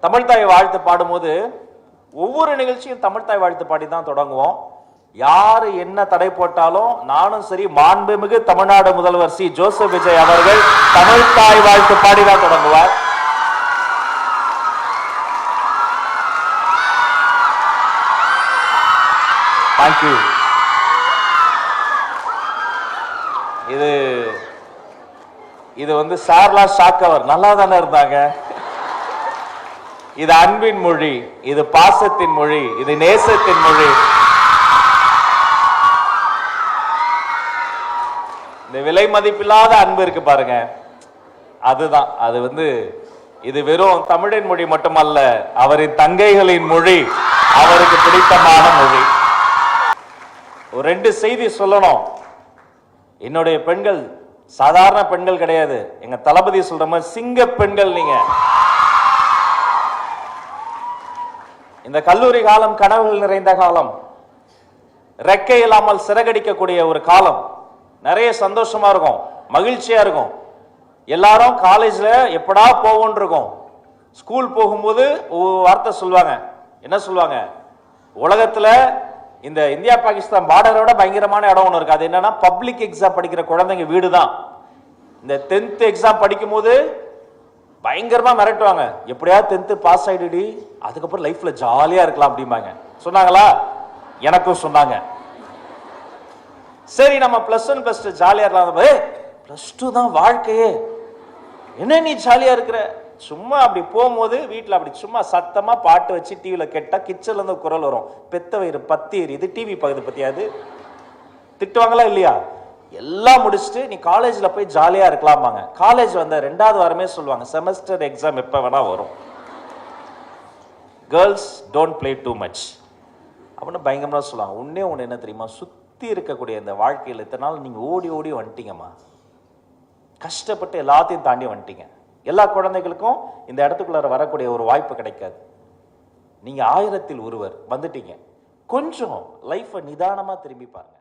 தமிழ் தாய் வாழ்த்து பாடும்போது ஒவ்வொரு நிகழ்ச்சியும் தமிழ் தாய் வாழ்த்து பாடி தான் தொடங்குவோம். யாரு என்ன தடை போட்டாலும் நானும் சரி, மாண்புமிகு தமிழ்நாடு முதல்வர் சி ஜோசப் விஜய் அவர்கள் தமிழ் தாய் வாழ்த்து பாடி தான் தொடங்குவார். தேங்க்யூ. இது வந்து சார்லா ஷாக்கவர் நல்லா தானே இருந்தாங்க. இது அன்பின் மொழி, இது பாசத்தின் மொழி, இது நேசத்தின் மொழி. இந்த விலை மதிப்பில்லாத அன்பு இருக்கு பாருங்க, அதுதான். அது வந்து இது வெறும் தமிழின் மொழி மட்டுமல்ல, அவரின் தங்கைகளின் மொழி, அவருக்கு பிடித்தமான மொழி. ஒரு 2 செய்தி சொல்லணும். என்னுடைய பெண்கள் சாதாரண பெண்கள் கிடையாது. எங்க தளபதி சொல்ற மாதிரி சிங்க பெண்கள். நீங்க இந்த கல்லூரி காலம் கனவுகள் நிறைந்த காலம், ரெக்கை இல்லாமல் சிறகடிக்கக்கூடிய ஒரு காலம். நிறைய சந்தோஷமா இருக்கும், மகிழ்ச்சியா இருக்கும். எல்லாரும் காலேஜ்ல எப்படா போவோம் இருக்கும். ஸ்கூல் போகும்போது ஒரு வார்த்தை சொல்லுவாங்க. என்ன சொல்லுவாங்க? உலகத்துல இந்த இந்தியா பாகிஸ்தான் பார்டரோட பயங்கரமான இடம் ஒன்று இருக்கு. அது என்னன்னா, பப்ளிக் எக்ஸாம் படிக்கிற குழந்தைங்க வீடு தான். இந்த 10th எக்ஸாம் படிக்கும் போது பயங்கரமா மிரட்டுவாங்க. எப்படியா 10th பாஸ் ஆயிடுடி, அதுக்கப்புறம் லைஃப்ல ஜாலியா இருக்கலாம் அப்படிம்பாங்க. சொன்னாங்களா? எனக்கும் சொன்னாங்க. சரி, நம்ம +1 +2 ஜாலியா இருக்கலாம். +2 தான் வாழ்க்கையே. என்ன நீ ஜாலியா இருக்கிற? சும்மா அப்படி போகும்போது வீட்டில் அப்படி சும்மா சத்தமா பாட்டு வச்சு டிவியில கேட்டா கிச்சன்ல இருந்து குரல் வரும். பெத்த வயிறு பத்தி எரியுது, டிவி பகுதி பத்தியாது. திட்டுவாங்களா இல்லையா? எல்லாம் முடிச்சுட்டு நீ காலேஜ்ல போய் ஜாலியா இருக்கலாமாங்க. காலேஜ் வந்த 2வது வாரமே சொல்லுவாங்க, செமஸ்டர் எக்ஸாம் எப்ப வேணா வரும், girls don't play too much அப்படின்னு பயங்கரமா சொல்லுவாங்க. ஒண்ணு என்ன தெரியுமா? சுத்தி இருக்கக்கூடிய இந்த வாழ்க்கையில் இத்தனை நாள் நீங்க ஓடி ஓடி வந்துட்டீங்கம்மா, கஷ்டப்பட்டு எல்லாத்தையும் தாண்டி வந்துட்டீங்க. எல்லா குழந்தைகளுக்கும் இந்த இடத்துக்குள்ள வரக்கூடிய ஒரு வாய்ப்பு கிடைக்காது. நீங்க 1000ல் ஒருவர் வந்துட்டீங்க. கொஞ்சம் லைஃபை நிதானமா திரும்பி பாருங்க.